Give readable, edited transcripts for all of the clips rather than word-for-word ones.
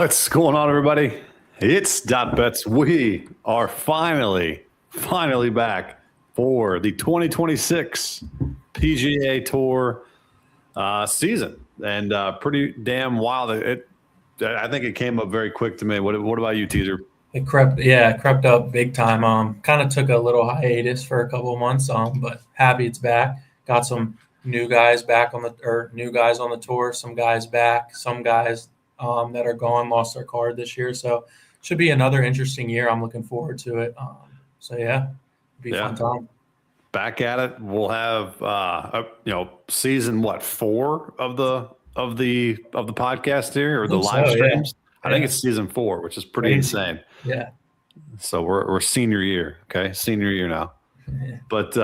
What's going on, everybody? It's Dot Bets. We are finally back for the 2026 PGA Tour season, and pretty damn wild. I think it came up very quick to me. What about you, Teaser? It crept up big time. Kind of took a little hiatus for a couple of months. But happy it's back. Got some new guys back on the tour. Some guys back. Some guys that are gone lost their card this year. So should be another interesting year. I'm looking forward to it. It'll be a fun time. Back at it. We'll have season 4 of the podcast here, or the live streams. Yeah. I think it's season 4, which is pretty insane. Yeah. So we're senior year. Okay. Senior year now. Yeah. But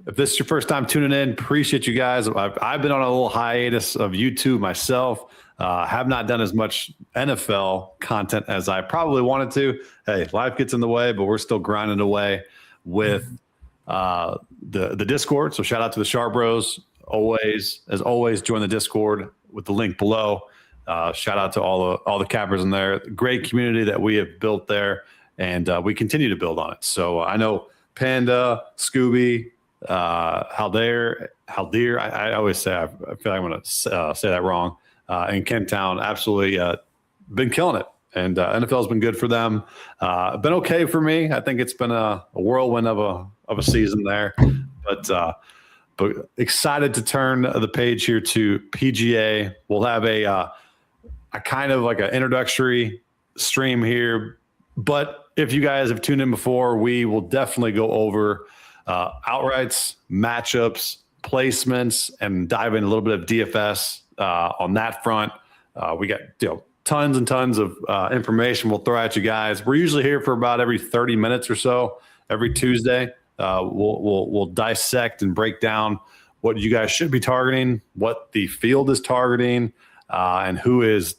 if this is your first time tuning in, appreciate you guys. I've been on a little hiatus of YouTube myself. Have not done as much NFL content as I probably wanted to. Hey, life gets in the way, but we're still grinding away with the Discord. So shout out to the Sharp Bros. As always, join the Discord with the link below. Shout out to all the cappers in there. Great community that we have built there, and we continue to build on it. So I know Panda, Scooby, Haldir. I always say, I feel like I'm going to say that wrong. And Kenttown absolutely been killing it, and NFL's been good for them. Been okay for me. I think it's been a whirlwind of a season there, but excited to turn the page here to PGA. We'll have a kind of like an introductory stream here, but if you guys have tuned in before, we will definitely go over outrights, matchups, placements, and dive in a little bit of DFS. On that front, we got tons and tons of information we'll throw at you guys. We're usually here for about every 30 minutes or so every Tuesday. We'll dissect and break down what you guys should be targeting, what the field is targeting, and who is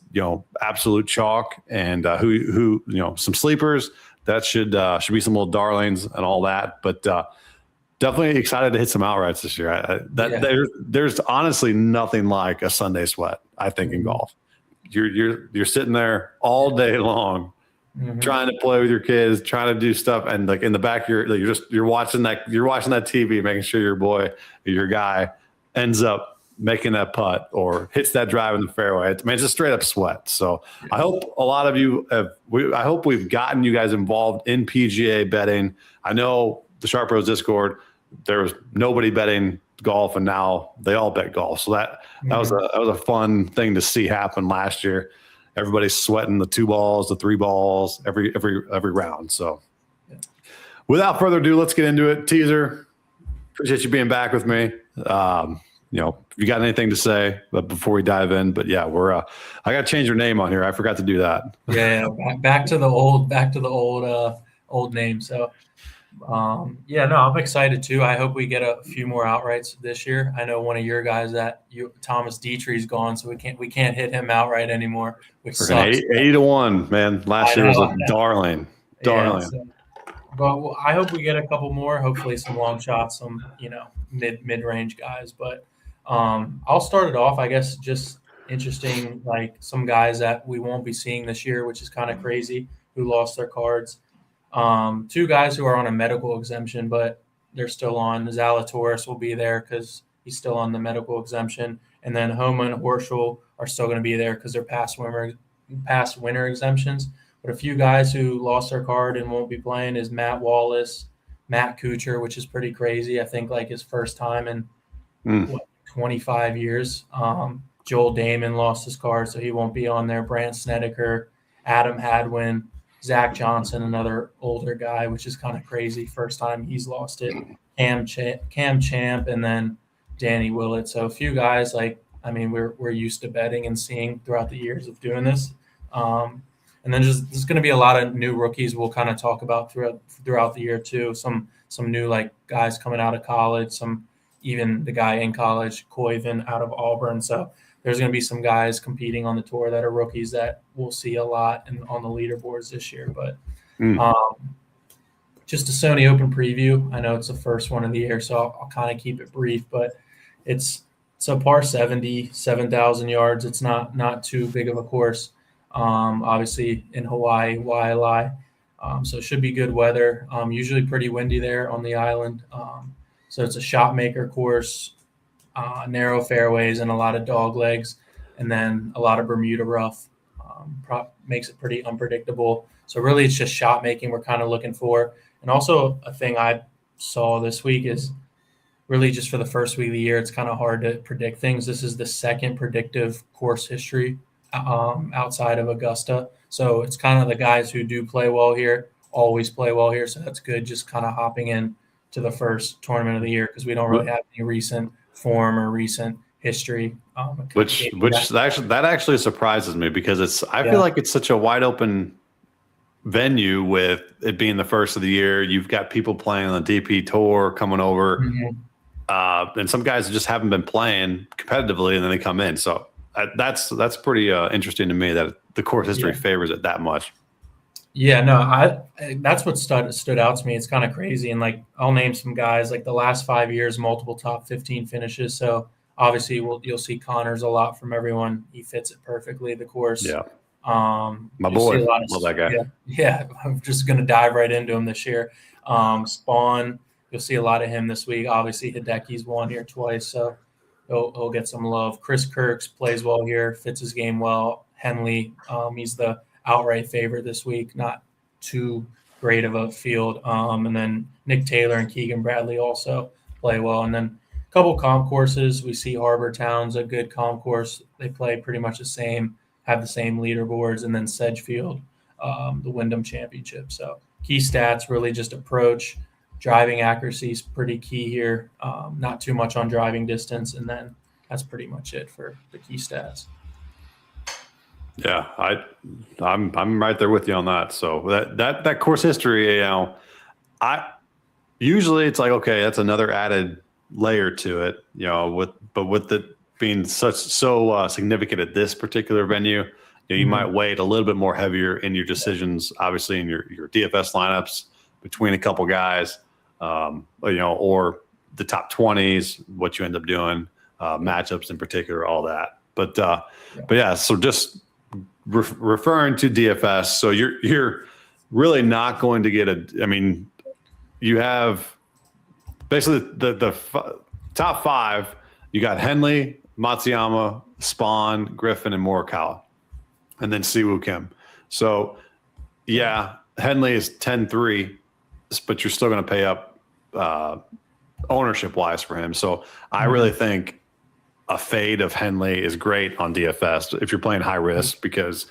absolute chalk, and who some sleepers that should be some little darlings and all that. But definitely excited to hit some outrights this year. There's honestly nothing like a Sunday sweat, I think, in golf. You're sitting there all day long, trying to play with your kids, trying to do stuff, and like in the back, you're watching that TV, making sure your boy or your guy ends up making that putt or hits that drive in the fairway. It's a straight up sweat. So I hope a lot of you I hope we've gotten you guys involved in PGA betting. I know the Sharp Bros Discord, there was nobody betting golf, and now they all bet golf. So that was a fun thing to see happen last year. Everybody's sweating the 2 balls, the 3 balls, every round. So without further ado, let's get into it. Teaser, appreciate you being back with me. If you got anything to say, but before we dive in, but yeah, I got to change your name on here. I forgot to do that. Yeah, back to the old name. So. I'm excited too. I hope we get a few more outrights this year. I know one of your guys Thomas Dietrich's gone, so we can't hit him outright anymore, which sucks. 80-1, man. Last year was a darling. Yeah, but I hope we get a couple more. Hopefully, some long shots, some mid-range guys. But I'll start it off. I guess just interesting, like some guys that we won't be seeing this year, which is kind of crazy, who lost their cards. 2 guys who are on a medical exemption, but they're still on. Zalatoris will be there because he's still on the medical exemption. And then Homa and Horschel are still going to be there because they're past winter exemptions. But a few guys who lost their card and won't be playing is Matt Wallace, Matt Kuchar, which is pretty crazy. I think like his first time in 25 years. Joel Damon lost his card, so he won't be on there. Brandt Snedeker, Adam Hadwin, Zach Johnson, another older guy, which is kind of crazy. First time he's lost it. Cam Champ, and then Danny Willett. So a few guys we're used to betting and seeing throughout the years of doing this. And then there's going to be a lot of new rookies we'll kind of talk about throughout the year too. Some new guys coming out of college. Some even the guy in college, Coyvin out of Auburn. So there's going to be some guys competing on the tour that are rookies that we'll see a lot on the leaderboards this year. But just a Sony Open preview. I know it's the first one of the year, so I'll kind of keep it brief. But it's a par 70, 7,000 yards. It's not too big of a course. Obviously in Hawaii, Wailea. So it should be good weather. Usually pretty windy there on the island. So it's a shot maker course, narrow fairways and a lot of dog legs, and then a lot of Bermuda rough. Makes it pretty unpredictable. So really it's just shot making we're kind of looking for. And also a thing I saw this week is really just for the first week of the year, it's kind of hard to predict things. This is the second predictive course history outside of Augusta. So it's kind of the guys who do play well here always play well here. So that's good, just kind of hopping in to the first tournament of the year because we don't really have any recent form or recent history. That actually surprises me because I feel like it's such a wide open venue with it being the first of the year. You've got people playing on the DP Tour coming over. And some guys just haven't been playing competitively, and then they come in. So that's pretty interesting to me that the course history favors it that much. Yeah, no, that's what stood out to me. It's kind of crazy, and like I'll name some guys like the last 5 years, multiple top 15 finishes. So obviously, you'll see Connors a lot from everyone. He fits it perfectly. The course, yeah. My boy, love that guy. Yeah, I'm just gonna dive right into him this year. Spawn. You'll see a lot of him this week. Obviously, Hideki's won here twice, so he'll get some love. Chris Kirks plays well here, fits his game well. Henley, he's the outright favorite this week, not too great of a field. And then Nick Taylor and Keegan Bradley also play well. And then a couple comp courses. We see Harbor Town's a good comp course. They play pretty much the same, have the same leaderboards. And then Sedgefield, the Wyndham Championship. So key stats, really just approach. Driving accuracy is pretty key here. Not too much on driving distance, and then that's pretty much it for the key stats. Yeah, I'm right there with you on that. So that course history, I usually it's like okay, that's another added layer to it, with it being so significant at this particular venue, you might weight a little bit more heavier in your decisions, obviously in your DFS lineups between a couple guys. Or the top 20s, what you end up doing, matchups in particular, all that. But yeah, so just referring to DFS, so you're really not going to get you have basically the top 5. You got Henley, Matsuyama, Spawn, Griffin, and Morikawa, and then Siwoo Kim. So yeah, Henley is 10-3, but you're still going to pay up ownership wise for him. So I really think a fade of Henley is great on DFS if you're playing high risk because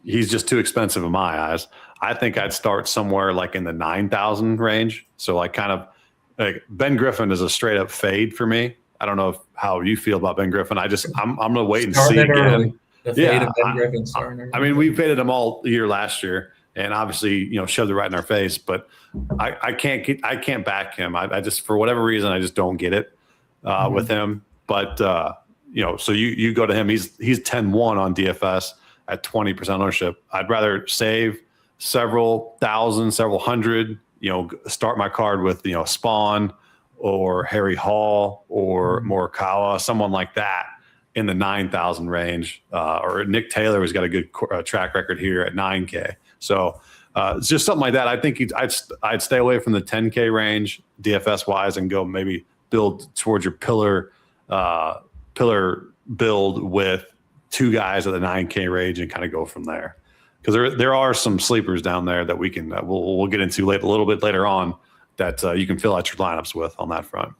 he's just too expensive in my eyes. I think I'd start somewhere like in the 9,000 range. So like kind of like Ben Griffin is a straight up fade for me. I don't know how you feel about Ben Griffin. I'm going to wait and see again. The fade of Ben Griffin starting. I mean, we faded him all year last year. And obviously, shoved it right in our face. But I can't back him. I just for whatever reason I just don't get it with him. But so you go to him. He's 10-1 on DFS at 20% ownership. I'd rather save several thousand, several hundred. Start my card with Spawn or Harry Hall or Morikawa, someone like that in the 9,000 range, or Nick Taylor, who's got a good track record here at 9K. So it's just something like that. I think I'd stay away from the 10K range DFS wise and go maybe build towards your pillar build with 2 guys at the 9K range and kind of go from there. Because there are some sleepers down there that we can we'll get into a little bit later on that you can fill out your lineups with on that front.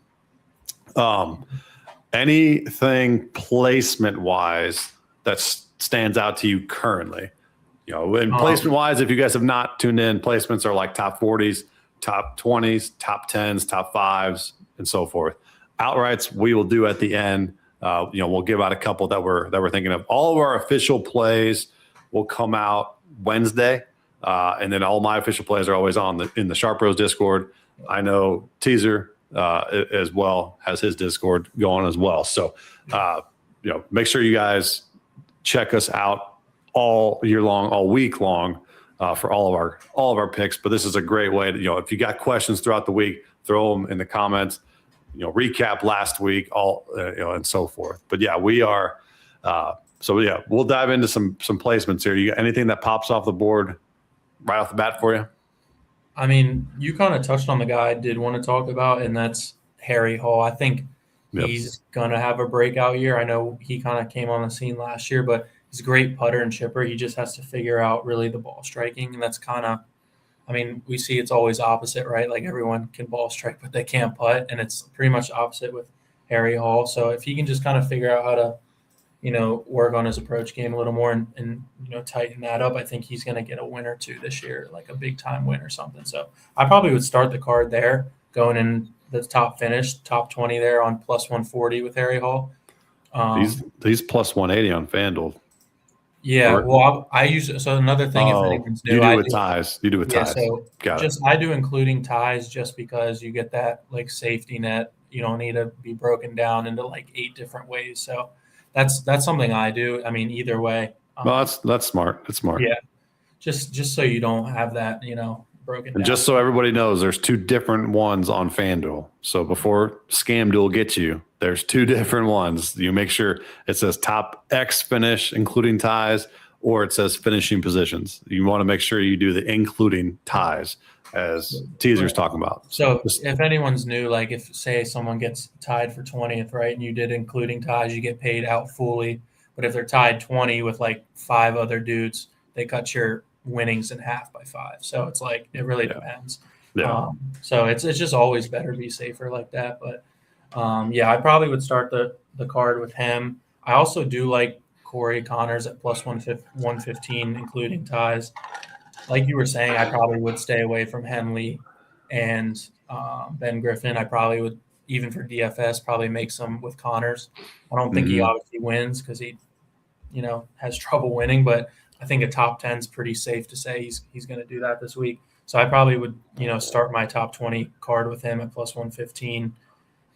Anything placement wise that stands out to you currently? And placement wise, if you guys have not tuned in, placements are like top 40s, top 20s, top 10s, top 5s, and so forth. Outrights we will do at the end. We'll give out a couple that we're thinking of. All of our official plays will come out Wednesday, and then all my official plays are always in the Sharp Bros Discord. I know Teaser as well has his Discord going as well. So make sure you guys check us out all year long, all week long, for all of our picks. But this is a great way to, if you got questions throughout the week, throw them in the comments, recap last week, and so forth. But yeah, we are So yeah, we'll dive into some placements here. You got anything that pops off the board right off the bat for you? I mean, you kind of touched on the guy I did want to talk about, and that's Harry Hall. I think he's going to have a breakout year. I know he kind of came on the scene last year, but he's a great putter and chipper. He just has to figure out really the ball striking, and that's kind of, I mean, we see it's always opposite, right? Like everyone can ball strike, but they can't putt, and it's pretty much opposite with Harry Hall. So if he can just kind of figure out how to, work on his approach game a little more and tighten that up, I think he's going to get a win or two this year, like a big time win or something. So I probably would start the card there, going in the top 20 there on plus 140 with Harry Hall. He's plus 180 on FanDuel. Yeah, well, I use so another thing. If anyone's new, you do with ties. You do with ties. So I do including ties just because you get that like safety net. You don't need to be broken down into like 8 different ways. So that's something I do. I mean, either way. Well, that's smart. It's smart. Yeah, just so you don't have that broken down. And just so everybody knows, there's 2 different ones on FanDuel. So before ScamDuel gets you, there's 2 different ones. You make sure it says top X finish, including ties, or it says finishing positions. You want to make sure you do the including ties, as Teaser's talking about. So if anyone's new, like if say someone gets tied for 20th, right, and you did including ties, you get paid out fully. But if they're tied 20 with like 5 other dudes, they cut your winnings in half by 5. So it's like it really depends. Yeah. So it's just always better to be safer like that. But I probably would start the card with him. I also do like Corey Connors at plus 115, including ties. Like you were saying, I probably would stay away from Henley and Ben Griffin. I probably would, even for DFS, probably make some with Connors. I don't think he obviously wins because he, has trouble winning, but I think a top 10 is pretty safe to say he's going to do that this week. So I probably would, start my top 20 card with him at plus 115.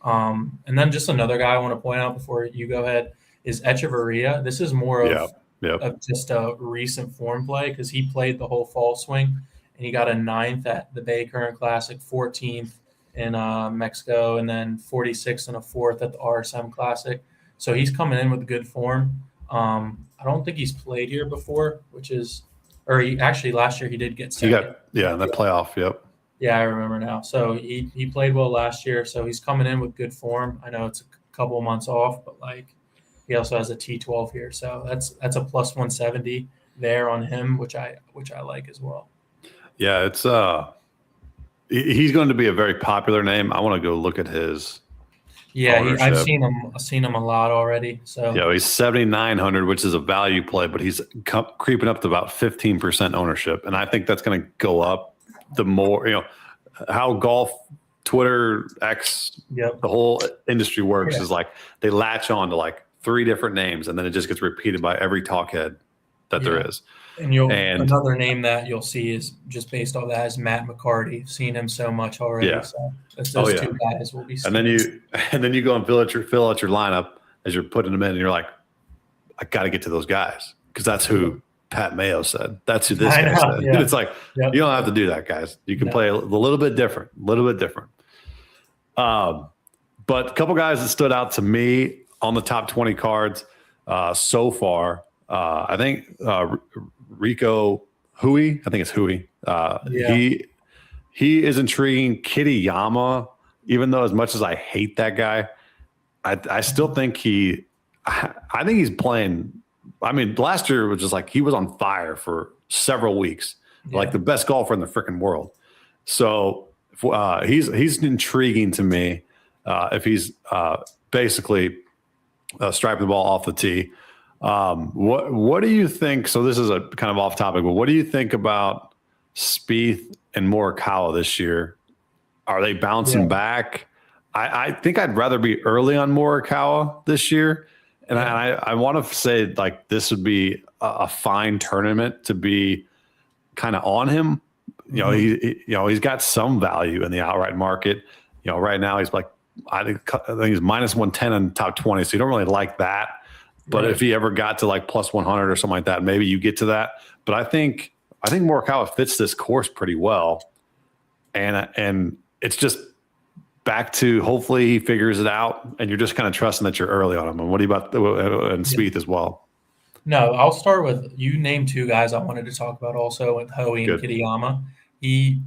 And then just another guy I want to point out before you go ahead is Echeverria. This is more of just a recent form play because he played the whole fall swing and he got a 9th at the Bay Current Classic, 14th in Mexico, and then 46th and a 4th at the RSM Classic. So he's coming in with good form. I don't think he's played here before, last year he did get second. That playoff. Yep. Yeah, I remember now. So he played well last year. So he's coming in with good form. I know it's a couple of months off, but like he also has a T12 here. So that's a plus 170 there on him, which I like as well. Yeah, it's he's going to be a very popular name. I want to go look at his. Yeah, I've seen him a lot already. So he's 7,900, which is a value play, but he's creeping up to about 15% ownership, and I think that's going to go up the more how golf, Twitter, X, the whole industry works is like they latch on to like 3 different names, and then it just gets repeated by every talkhead that there is. And another name that you'll see is just based off that is Matt McCarty. Seen him so much already. Yeah. So those 2 guys will be. And then you go and fill out your lineup as you're putting them in, and you're like, I got to get to those guys because that's who Pat Mayo said. That's who this guy said. Yeah. It's like you don't have to do that, guys. You can play a little bit different. But a couple guys that stood out to me on the top 20 cards so far. I think Rico Hui. I think it's Hui. He is intriguing. Kitayama, even though as much as I hate that guy, I still think I think he's playing. I mean, last year was just like he was on fire for several weeks, like the best golfer in the freaking world. So he's intriguing to me if he's basically striping the ball off the tee. What do you think? So this is a kind of off topic, but what do you think about Spieth and Morikawa this year? Are they bouncing back? I think I'd rather be early on Morikawa this year. And I want to say like this would be a fine tournament to be kind of on him. He's got some value in the outright market. Right now he's like, I think he's minus 110 in the top 20. So you don't really like that. But if he ever got to like plus 100 or something like that, maybe you get to that. But I think Morikawa fits this course pretty well. And it's just back to hopefully he figures it out, and you're just kind of trusting that you're early on him. And what do you about and Spieth as well? No, I'll start with you. Name two guys I wanted to talk about also with Hoey and Good. Kitayama. He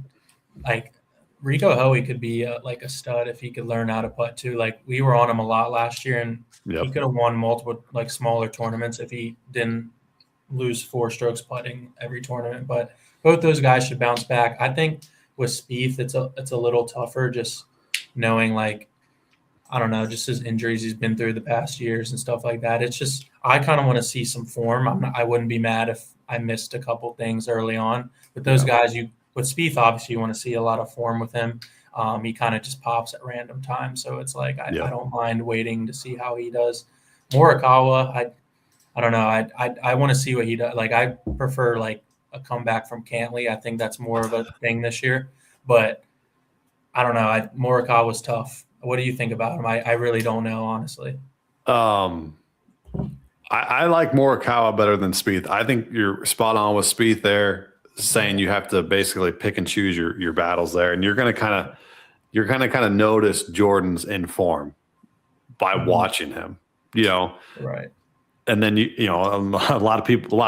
like Rico Hoey could be like a stud if he could learn how to putt too. Like we were on him a lot last year, and he Yep. could have won multiple like smaller tournaments if he didn't lose 4 strokes putting every tournament. But both those guys should bounce back. I think with Spieth, it's a little tougher just knowing like I don't know, just his injuries he's been through the past years and stuff like that. It's just I kind of want to see some form. I wouldn't be mad if I missed a couple things early on. But those guys, you with Spieth, obviously you want to see a lot of form with him. He kind of just pops at random times, so it's like I don't mind waiting to see how he does. Morikawa, I don't know. I want to see what he does. Like I prefer like a comeback from Cantley. I think that's more of a thing this year. But I don't know. Morikawa was tough. What do you think about him? I really don't know, honestly. I like Morikawa better than Spieth. I think you're spot on with Spieth there, saying you have to basically pick and choose your battles there, and you're gonna kind of notice Jordan's in form by watching him, Right. And then a lot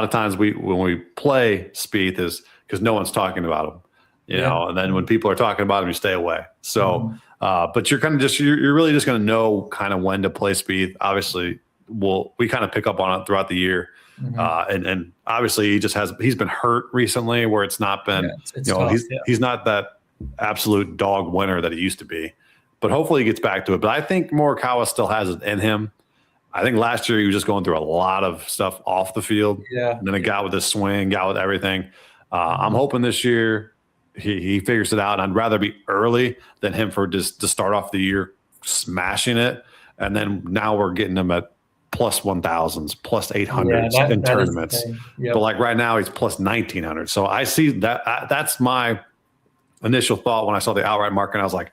of times when we play Spieth is because no one's talking about him, and then when people are talking about him, you stay away. So, but you're you're really just going to know kind of when to play Spieth. Obviously, we kind of pick up on it throughout the year, and obviously he's been hurt recently where it's not been, it's tough, he's not that absolute dog winner that he used to be, but hopefully he gets back to it. But I think Morikawa still has it in him. I think last year he was just going through a lot of stuff off the field. Yeah. And then it got with his swing, got with everything. I'm hoping this year he figures it out. And I'd rather be early than him for just to start off the year smashing it. And then now we're getting him at plus 1,000s, plus 800s in tournaments. But like right now he's plus 1,900. So I see that. That's my initial thought when I saw the outright market. And I was like,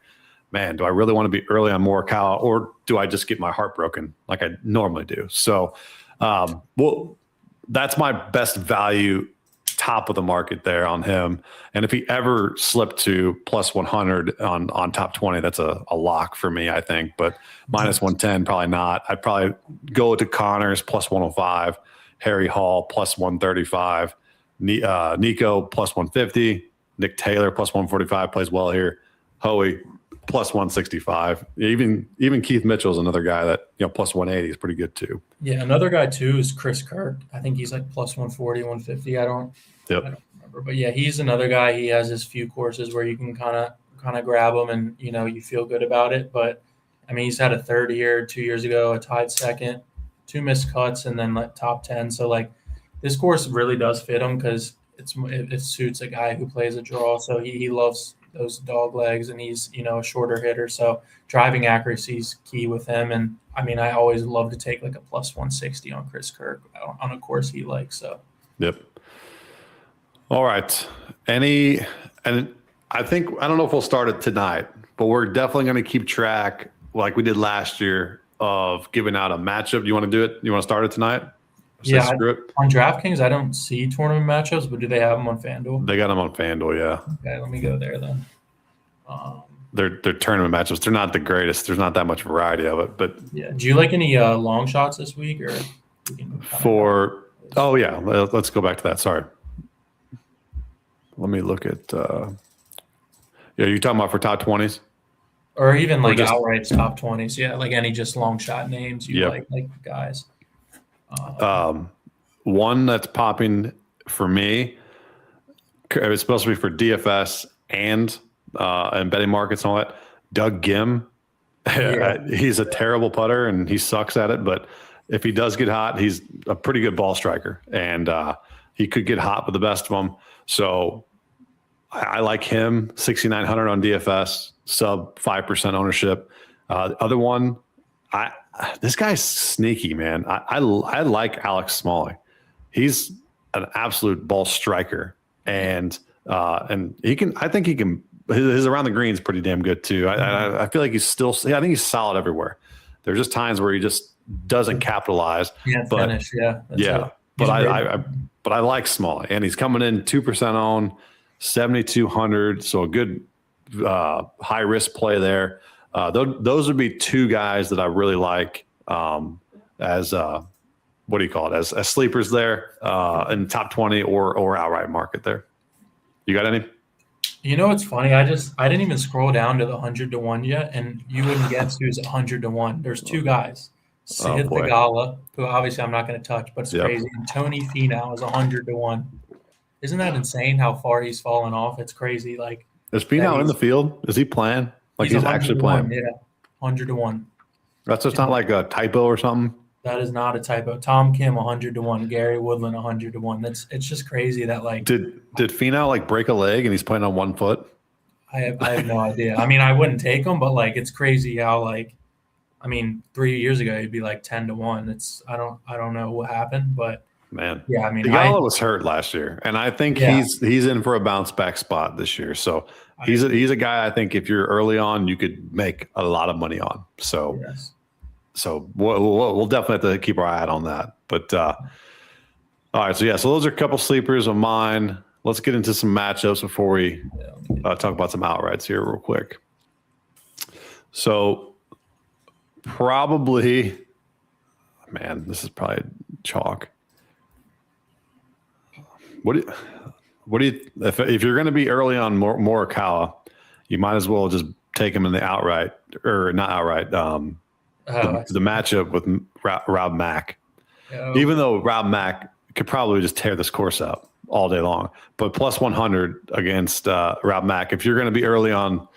man, do I really want to be early on Morikawa, or do I just get my heart broken like I normally do? So, that's my best value, top of the market there on him. And if he ever slipped to plus 100 on top 20, that's a lock for me, I think. But minus 110, probably not. I'd probably go to Connors plus 105, Harry Hall plus 135, Nico plus 150, Nick Taylor plus 145, plays well here, Hoey plus 165. Even Keith Mitchell's another guy that, plus 180 is pretty good too. Yeah, another guy too is Chris Kirk. I think he's like plus 140, 150. I don't remember. But yeah, he's another guy. He has his few courses where you can kind of grab him and, you feel good about it. But I mean, he's had a third year 2 years ago, a tied second, 2 missed cuts, and then like top 10. So like this course really does fit him because it suits a guy who plays a draw. So he loves those dog legs, and he's a shorter hitter, so driving accuracy is key with him. And I mean, I always love to take like a plus 160 on Chris Kirk on a course he likes. So all right, and I think, I don't know if we'll start it tonight, but we're definitely going to keep track like we did last year of giving out a matchup. Do you want to do it? You want to start it tonight? On DraftKings, I don't see tournament matchups, but do they have them on FanDuel? They got them on FanDuel, yeah. Okay, let me go there then. They're tournament matchups. They're not the greatest. There's not that much variety of it, but yeah. Do you like any long shots this week, or let's go back to that. Sorry, let me look at. You're talking about for top 20s, or even like outright top 20s. Yeah, like any just long shot names you like guys. One that's popping for me, it's supposed to be for DFS and betting markets and all that. Doug Gim, he's a terrible putter and he sucks at it, but if he does get hot, he's a pretty good ball striker, and he could get hot with the best of them. So I like him, 6,900 on DFS, sub 5% ownership. The other one, this guy's sneaky, man. I like Alex Smalley. He's an absolute ball striker, and he can. I think he can. His around the green is pretty damn good too. I feel like he's still. I think he's solid everywhere. There's just times where he just doesn't capitalize. Finish. But I like Smalley, and he's coming in 2% on 7,200. So a good high risk play there. Those would be two guys that I really like as what do you call it, as sleepers there in top 20 or outright market there. You got any? You know, it's funny. I didn't even scroll down to the 100-1 yet, and you wouldn't guess who's 100-1. There's two guys. Sid boy. Theegala, who obviously I'm not going to touch, but it's Yep. crazy. And Tony Finau is 100-1. Isn't that insane how far he's fallen off? It's crazy. Like, Is Finau in the field? Is he playing? Like he's actually playing? Yeah, 100-1. That's just not like a typo or something. That is not a typo. Tom Kim 100-1. Gary Woodland 100-1. It's just crazy that like. Did Finau like break a leg and he's playing on one foot? I have no idea. I mean, I wouldn't take him, but like it's crazy how like. I mean, 3 years ago he'd be like 10-1. I don't know what happened, but man, yeah. I mean, Theegala was hurt last year, and I think he's in for a bounce back spot this year. So he's a guy I think if you're early on, you could make a lot of money on. So. Yes. So we'll definitely have to keep our eye out on that. But all right, so those are a couple sleepers of mine. Let's get into some matchups before we talk about some outrights here real quick. So probably, man, this is probably chalk. What do you if you're going to be early on Morikawa, you might as well just take him in the outright or not outright. The matchup with Rob Mack, even though Rob Mack could probably just tear this course up all day long, but plus 100 against Rob Mack. If you're going to be early on,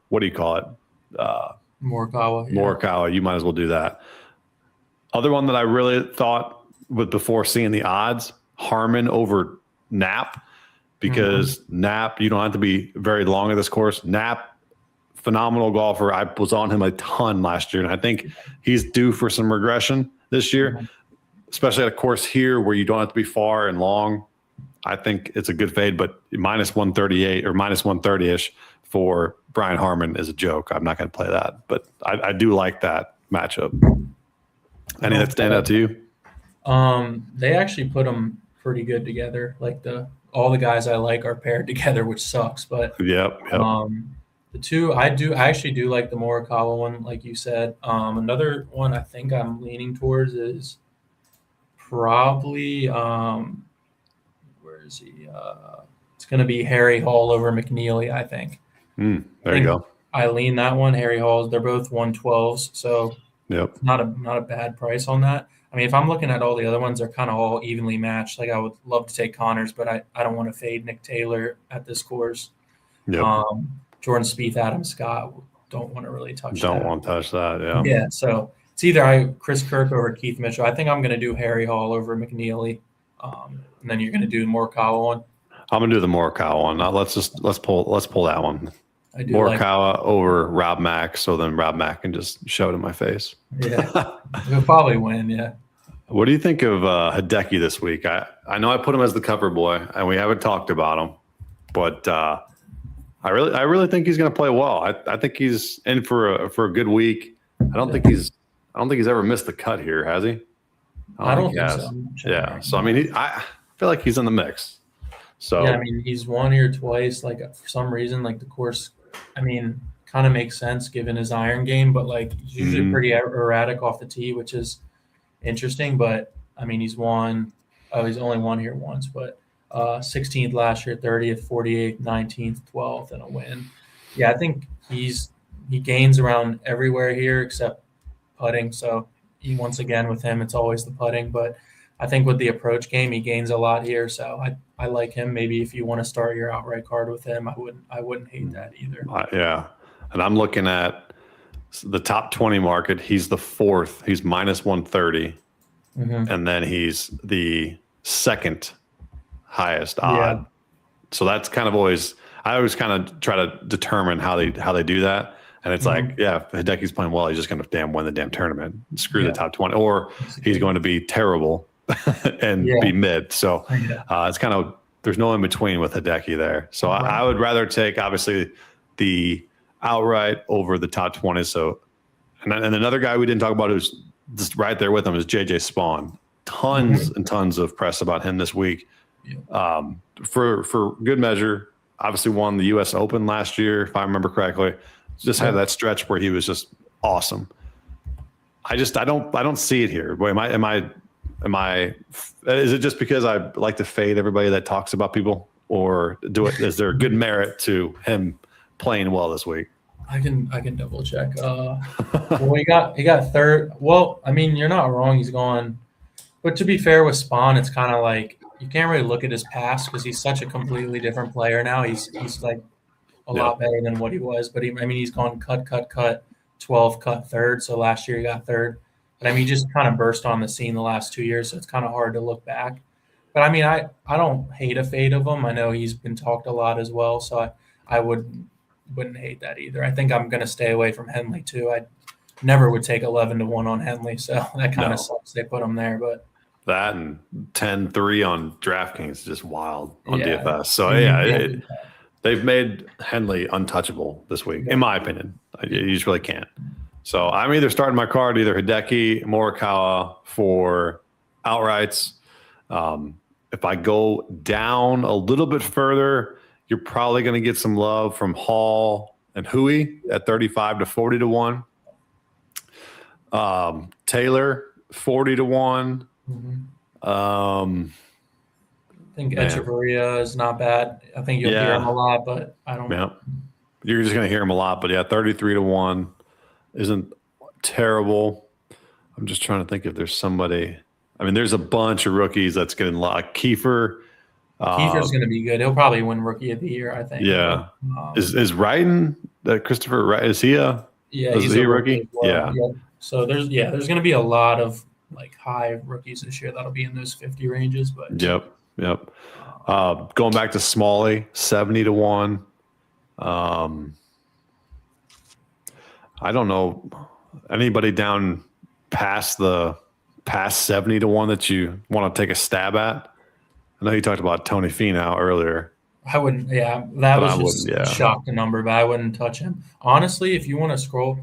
what do you call it? Morikawa, you might as well do that. Other one that I really thought with before seeing the odds, Harmon over Knapp, because Knapp, you don't have to be very long at this course. Knapp, phenomenal golfer. I was on him a ton last year, and I think he's due for some regression this year, especially at a course here where you don't have to be far and long. I think it's a good fade, but minus 138 or minus 130-ish for Brian Harmon is a joke. I'm not going to play that, but I do like that matchup. Any that stand out to you? They actually put them pretty good together. Like all the guys I like are paired together, which sucks. But yep. The two I actually do like the Morikawa one, like you said. Another one I think I'm leaning towards is probably where is he? It's going to be Harry Hall over McNeely, I think. You go. I lean that one. Harry Hall's. They're both 112s, so yep. Not a bad price on that. I mean, if I'm looking at all the other ones, they're kind of all evenly matched. Like I would love to take Connors, but I don't want to fade Nick Taylor at this course. Yep. Jordan Spieth, Adam Scott, don't want to really touch that. Don't want to touch that, yeah. Yeah, so it's either Chris Kirk over Keith Mitchell. I think I'm going to do Harry Hall over McNeely, and then you're going to do Morikawa one. I'm going to do the Morikawa one. Now let's pull that one. I do Morikawa over Rob Mack, so then Rob Mack can just show it in my face. Yeah, he'll probably win, yeah. What do you think of Hideki this week? I know I put him as the cover boy, and we haven't talked about him, but I really think he's going to play well. I think he's in for a good week. I don't think he's ever missed the cut here, has he? I don't think so. Yeah. So I mean, I feel like he's in the mix. So yeah, I mean, he's won here twice. Like for some reason, like the course, I mean, kind of makes sense given his iron game, but like he's usually pretty erratic off the tee, which is interesting. But I mean, he's won. Oh, he's only won here once, but 16th last year, 30th, 48th, 19th, 12th, and a win. Yeah, I think he gains around everywhere here except putting. So once again with him, it's always the putting. But I think with the approach game, he gains a lot here. So I like him. Maybe if you want to start your outright card with him, I wouldn't hate that either. Yeah, and I'm looking at the top 20 market. He's the fourth. He's minus 130, and then he's the second highest odd. Yeah. So that's kind of I always kind of try to determine how they do that. And it's like, yeah, if Hideki's playing well, he's just going to win the damn tournament. Screw the top 20, or he's going to be terrible and be mid. So it's kind of, there's no in between with Hideki there. So I would rather take obviously the outright over the top 20. So, and another guy we didn't talk about who's just right there with him is JJ Spawn. Tons and tons of press about him this week. For good measure, obviously won the U.S. Open last year, if I remember correctly. Just had that stretch where he was just awesome. I don't see it here. Boy, am I? Is it just because I like to fade everybody that talks about people, or is there good merit to him playing well this week? I can double check. Well, he got third. Well, I mean, you're not wrong. He's gone, but to be fair with Spawn, it's kind of like you can't really look at his past because he's such a completely different player now. He's like a lot better than what he was. But he's gone cut, 12 cut third. So last year he got third. But I mean, he just kind of burst on the scene the last 2 years, so it's kind of hard to look back. But I mean, I don't hate a fade of him. I know he's been talked a lot as well, so I wouldn't hate that either. I think I'm going to stay away from Henley too. I never would take 11-1 on Henley, so that kind of sucks. They put him there, but that and 10-3 on DraftKings is just wild on DFS. So they've made Henley untouchable this week, in my opinion. You just really can't. So I'm either starting my card, either Hideki, Morikawa for outrights. If I go down a little bit further, you're probably going to get some love from Hall and Hui at 35-40-1. Taylor 40-1. I think Echeverria is not bad. I think you'll hear him a lot, but I don't. Yeah, you're just going to hear him a lot, but 33-1 isn't terrible. I'm just trying to think if there's somebody. I mean, there's a bunch of rookies that's getting locked. Kiefer. Kiefer's going to be good. He'll probably win Rookie of the Year, I think. Yeah. Is Ryden, Christopher Ryden, is he a rookie? Well. Yeah. So there's going to be a lot of like high rookies this year that'll be in those 50 ranges. But Yep. Going back to Smalley, 70-1. I don't know anybody down past 70-1 that you want to take a stab at. I know you talked about Tony Finau earlier. I wouldn't. Yeah, that was just shocked the number, but I wouldn't touch him. Honestly, if you want to scroll,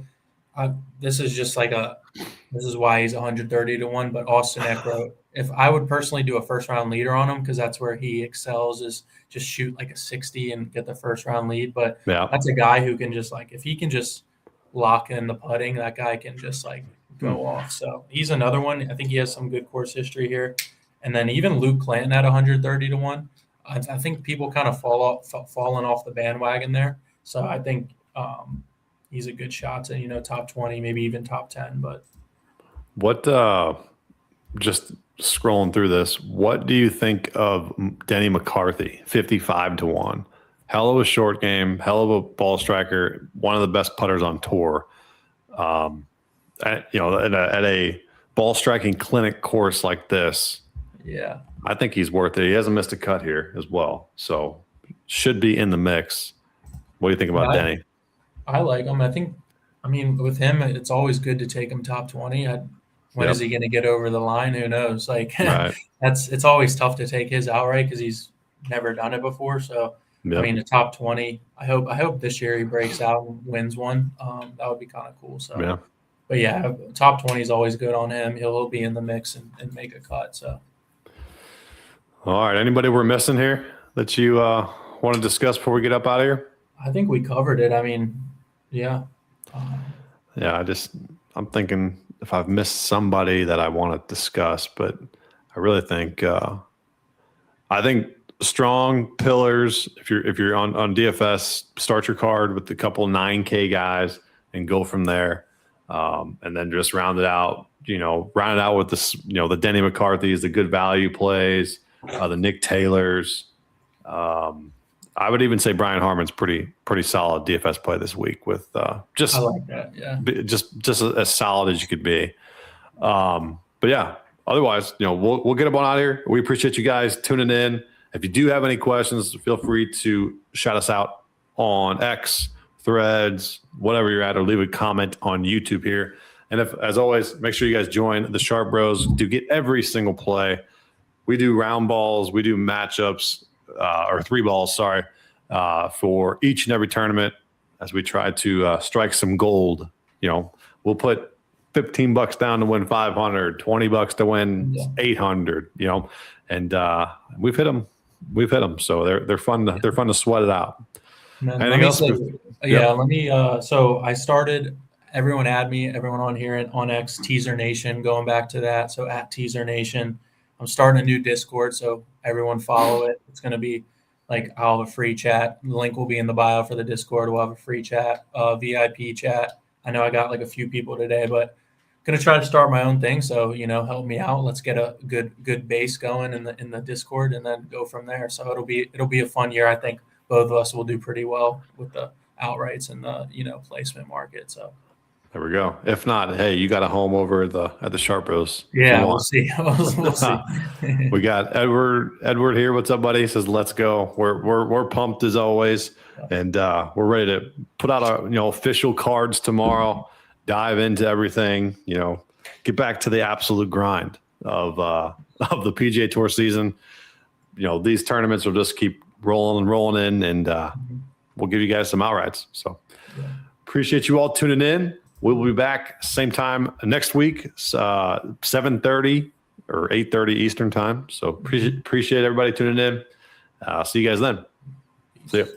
this is just like this is why he's 130-1. But Austin Eckler, if I would personally do a first round leader on him, because that's where he excels, is just shoot like a 60 and get the first round lead. But that's a guy who can just like, if he can just lock in the putting, that guy can just like go off. So he's another one. I think he has some good course history here. And then even Luke Clanton at 130-1. I think people kind of fallen off the bandwagon there. So I think he's a good shot to, top 20, maybe even top 10. But what, just scrolling through this, what do you think of Denny McCarthy, 55-1? Hell of a short game, hell of a ball striker, one of the best putters on tour. At a ball striking clinic course like this, I think he's worth it. He hasn't missed a cut here as well, so should be in the mix. What do you think about Denny? I like him. With him, it's always good to take him top 20. When is he going to get over the line? Who knows? Like it's always tough to take his outright because he's never done it before. So the top 20. I hope this year he breaks out and wins one. That would be kind of cool. So but top 20 is always good on him. He'll be in the mix and make a cut. So. All right. Anybody we're missing here that you want to discuss before we get up out of here? I think we covered it. I'm thinking if I've missed somebody that I want to discuss, but I really think strong pillars. If you're on DFS, start your card with a couple 9K guys and go from there, and then just round it out. Round it out with this. The Denny McCarthy's, the good value plays. The Nick Taylors. I would even say Brian Harmon's pretty solid DFS play this week with just I like that, just as solid as you could be. Otherwise, we'll get up on out of here. We appreciate you guys tuning in. If you do have any questions, feel free to shout us out on X, Threads, whatever you're at, or leave a comment on YouTube here. And as always, make sure you guys join the Sharp Bros to get every single play. We do round balls, we do matchups, or 3 balls, for each and every tournament as we try to strike some gold. We'll put $15 down to win 500, $20 to win 800, and we've hit them. So they're fun to sweat it out. Anything else? So I started everyone add me, everyone on here and on X, Teaser Nation, going back to that. So at Teaser Nation, I'm starting a new Discord, so everyone follow it. It's going to be like, I'll have a free chat. The link will be in the bio for the Discord. We'll have a free chat, VIP chat. I know I got like a few people today, but going to try to start my own thing. So, help me out. Let's get a good base going in the Discord and then go from there. So it'll be a fun year. I think both of us will do pretty well with the outrights and the, placement market. So there we go. If not, hey, you got a home over at the Sharpos. Yeah, we'll see. We'll see. We got Edward here. What's up, buddy? He says, "Let's go." We're pumped as always, and we're ready to put out our official cards tomorrow. Dive into everything. Get back to the absolute grind of the PGA Tour season. These tournaments will just keep rolling in, and we'll give you guys some outrights. So appreciate you all tuning in. We will be back same time next week, 7:30 or 8:30 Eastern time. So appreciate everybody tuning in. See you guys then. See you.